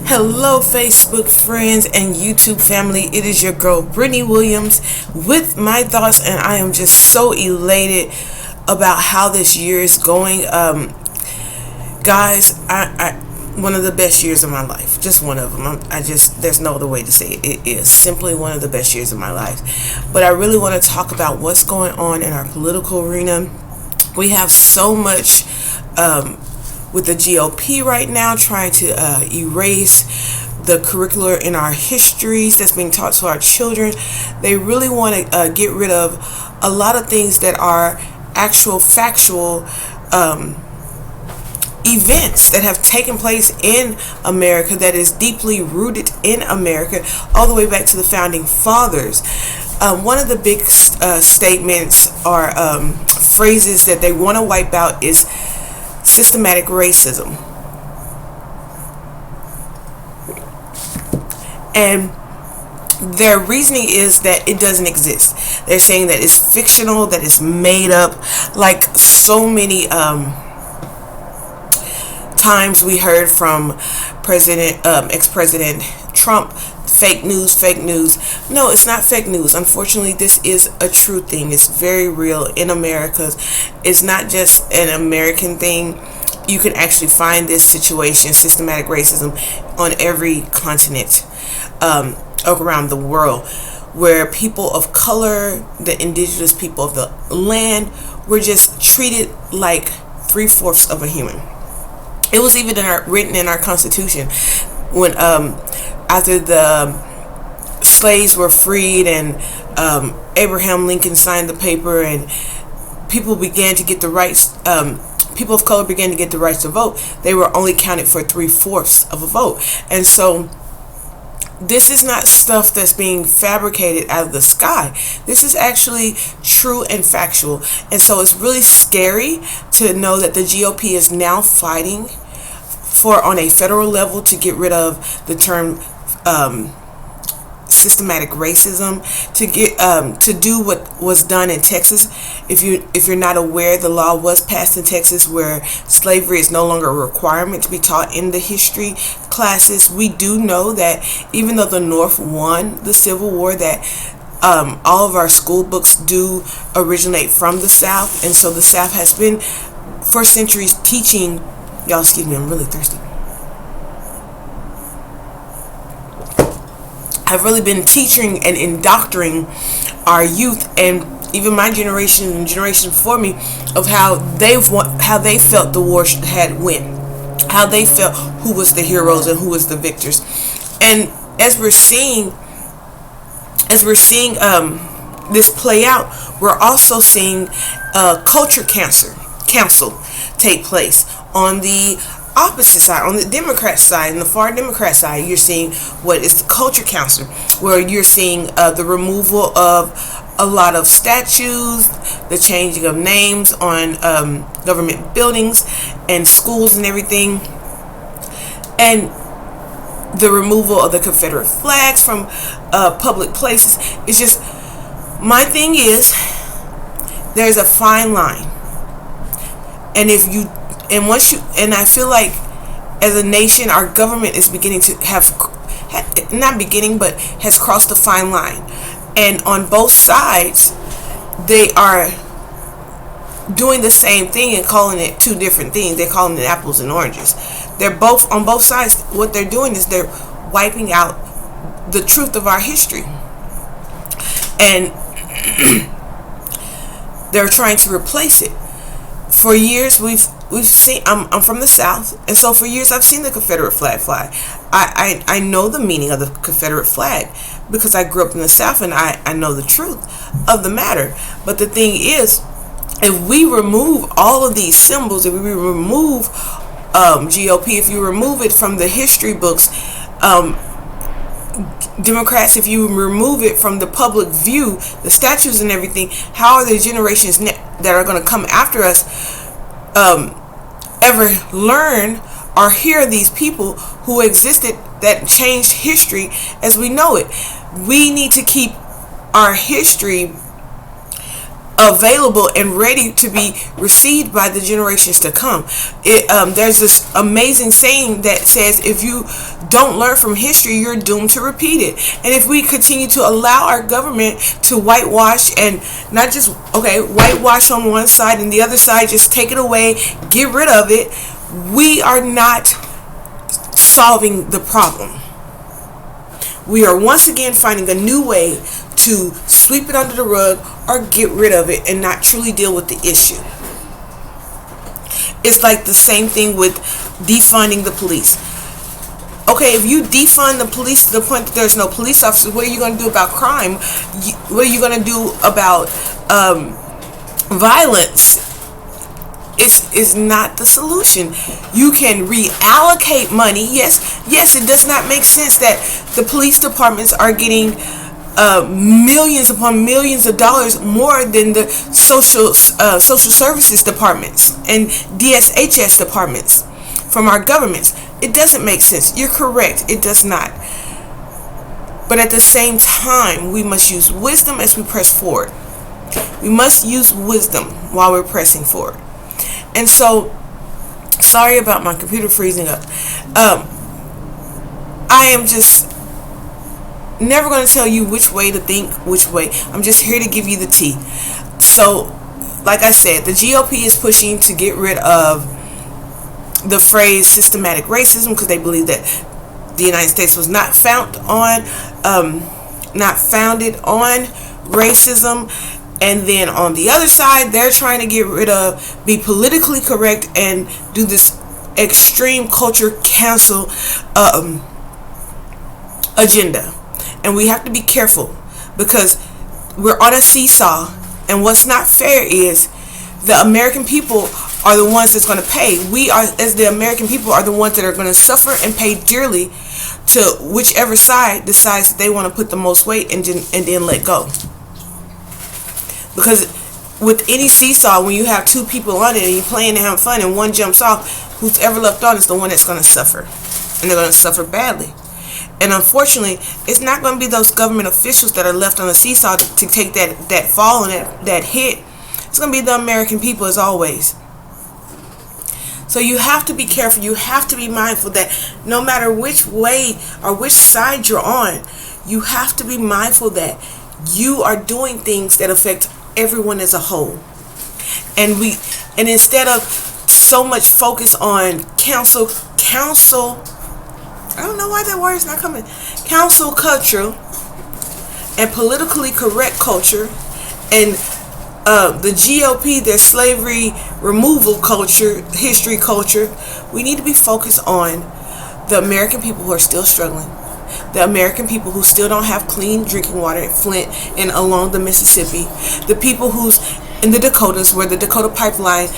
Hello, Facebook friends and YouTube family. It is your girl, Brittany Williams, with my thoughts, and I am just so elated about how this year is going. Guys, I one of the best years of my life. Just one of them. There's no other way to say it. It is simply one of the best years of my life. But I really want to talk about what's going on in our political arena. We have so much with the GOP right now trying to erase the curricular in our histories that's being taught to our children. They really want to get rid of a lot of things that are actual factual events that have taken place in America, that is deeply rooted in America, all the way back to the founding fathers. One of the big statements or phrases that they want to wipe out is systematic racism. And their reasoning is that it doesn't exist. They're saying that it's fictional, that it's made up, like so many times we heard from ex-President Trump, fake news. No, it's not fake news. Unfortunately, this is a true thing. It's very real in America. It's not just an American thing. You can actually find this situation, systematic racism, on every continent around the world, where people of color, the indigenous people of the land, were just treated like 3/4 of a human. It was even written in our Constitution when after the slaves were freed and Abraham Lincoln signed the paper and people began to get the rights. People of color began to get the rights to vote. They were only counted for 3/4 of a vote, and so this is not stuff that's being fabricated out of the sky. This is actually true and factual. And so it's really scary to know that the GOP is now fighting for, on a federal level, to get rid of the term systematic racism, to do what was done in Texas. If you're not aware, the law was passed in Texas where slavery is no longer a requirement to be taught in the history classes. We do know that even though the North won the Civil War, that all of our school books do originate from the South, and so the South has been for centuries teaching. Y'all, excuse me, I'm really thirsty. I've really been teaching and indoctrinating our youth, and even my generation and generation before me, of how they felt the war had went, how they felt who was the heroes and who was the victors. And as we're seeing this play out, we're also seeing culture council take place on the opposite side, on the Democrat side, and the far Democrat side. You're seeing what is the Culture Council, where you're seeing the removal of a lot of statues, the changing of names on government buildings and schools and everything, and the removal of the Confederate flags from public places. It's just, my thing is, there's a fine line, and I feel like as a nation, our government is beginning to has crossed the fine line. And on both sides, they are doing the same thing and calling it two different things. They're calling it apples and oranges. They're both, on both sides, what they're doing is they're wiping out the truth of our history. And they're trying to replace it. For years, we've seen, I'm from the South, and so for years I've seen the Confederate flag fly. I know the meaning of the Confederate flag because I grew up in the South, and I know the truth of the matter. But the thing is, if we remove all of these symbols, if we remove GOP, if you remove it from the history books, Democrats, if you remove it from the public view, the statues and everything, how are the generations that are going to come after us ever learn or hear these people who existed that changed history as we know it? We need to keep our history available and ready to be received by the generations to come. There's this amazing saying that says, if you don't learn from history, you're doomed to repeat it. And if we continue to allow our government to whitewash, and not just whitewash on one side and the other side just take it away, get rid of it, we are not solving the problem. We are once again finding a new way to sweep it under the rug or get rid of it and not truly deal with the issue. It's like the same thing with defunding the police. Okay, if you defund the police to the point that there's no police officers, what are you going to do about crime? What are you going to do about violence? Is not the solution. You can reallocate money. Yes, it does not make sense that the police departments are getting millions upon millions of dollars more than the social services departments and DSHS departments from our governments. It doesn't make sense. You're correct. It does not. But at the same time, we must use wisdom as we press forward. We must use wisdom while we're pressing forward. And so, sorry about my computer freezing up. I am just never going to tell you which way to think, which way. I'm just here to give you the tea. So, like I said, the GOP is pushing to get rid of the phrase systematic racism because they believe that the United States was not founded on racism. And then on the other side, they're trying to get rid of, be politically correct, and do this extreme culture cancel agenda. And we have to be careful because we're on a seesaw. And what's not fair is the American people are the ones that's going to pay. We are, as the American people, are the ones that are going to suffer and pay dearly to whichever side decides that they want to put the most weight and then let go. Because with any seesaw, when you have two people on it and you're playing and having fun and one jumps off, who's ever left on is the one that's going to suffer. And they're going to suffer badly. And unfortunately, it's not going to be those government officials that are left on the seesaw to take that fall and that hit. It's going to be the American people as always. So you have to be careful. You have to be mindful that no matter which way or which side you're on, you have to be mindful that you are doing things that affect everyone as a whole. And instead of so much focus on council, I don't know why that word is not coming. Council culture and politically correct culture and the GOP, their slavery removal culture, history culture, we need to be focused on the American people who are still struggling. The American people who still don't have clean drinking water in Flint and along the Mississippi. The people who's in the Dakotas, where the Dakota Pipeline,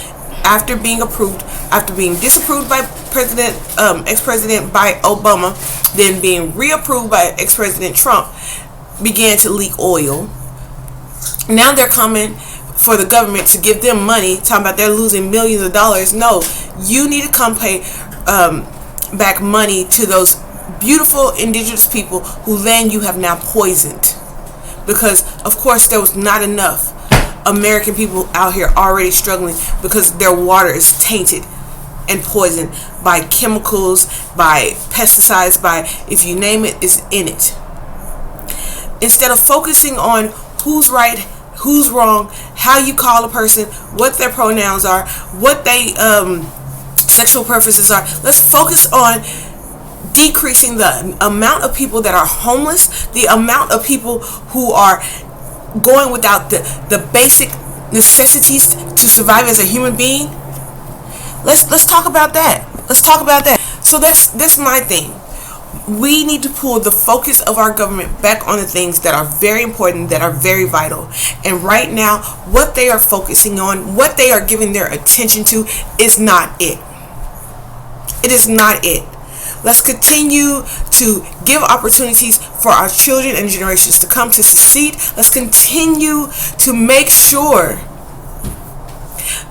after being disapproved by ex-president by Obama, then being reapproved by ex-president Trump, began to leak oil. Now they're coming for the government to give them money, talking about they're losing millions of dollars. No, you need to come pay back money to those beautiful indigenous people whose land you have now poisoned, because of course there was not enough American people out here already struggling because their water is tainted and poisoned by chemicals, by pesticides, by, if you name it, is in it. Instead of focusing on who's right, who's wrong, how you call a person, what their pronouns are, what they sexual preferences are, let's focus on decreasing the amount of people that are homeless, the amount of people who are going without the basic necessities to survive as a human being. Let's talk about that. Let's talk about that. So that's my thing. We need to pull the focus of our government back on the things that are very important, that are very vital. And right now, what they are focusing on, what they are giving their attention to, is not it. It is not it. Let's continue to give opportunities for our children and generations to come to succeed. Let's continue to make sure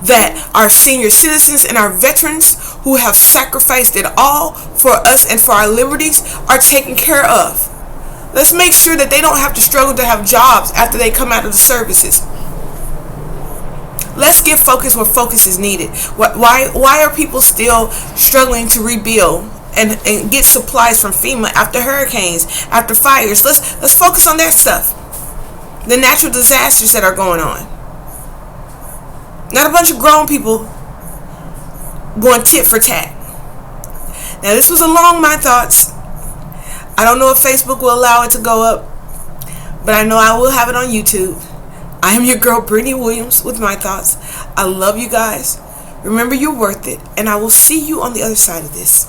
that our senior citizens and our veterans who have sacrificed it all for us and for our liberties are taken care of. Let's make sure that they don't have to struggle to have jobs after they come out of the services. Let's get focus where focus is needed. Why are people still struggling to rebuild and get supplies from FEMA after hurricanes, after fires? Let's focus on that stuff. The natural disasters that are going on. Not a bunch of grown people going tit for tat. Now, this was along my thoughts. I don't know if Facebook will allow it to go up, but I know I will have it on YouTube. I am your girl, Brittany Williams, with my thoughts. I love you guys. Remember, you're worth it, and I will see you on the other side of this.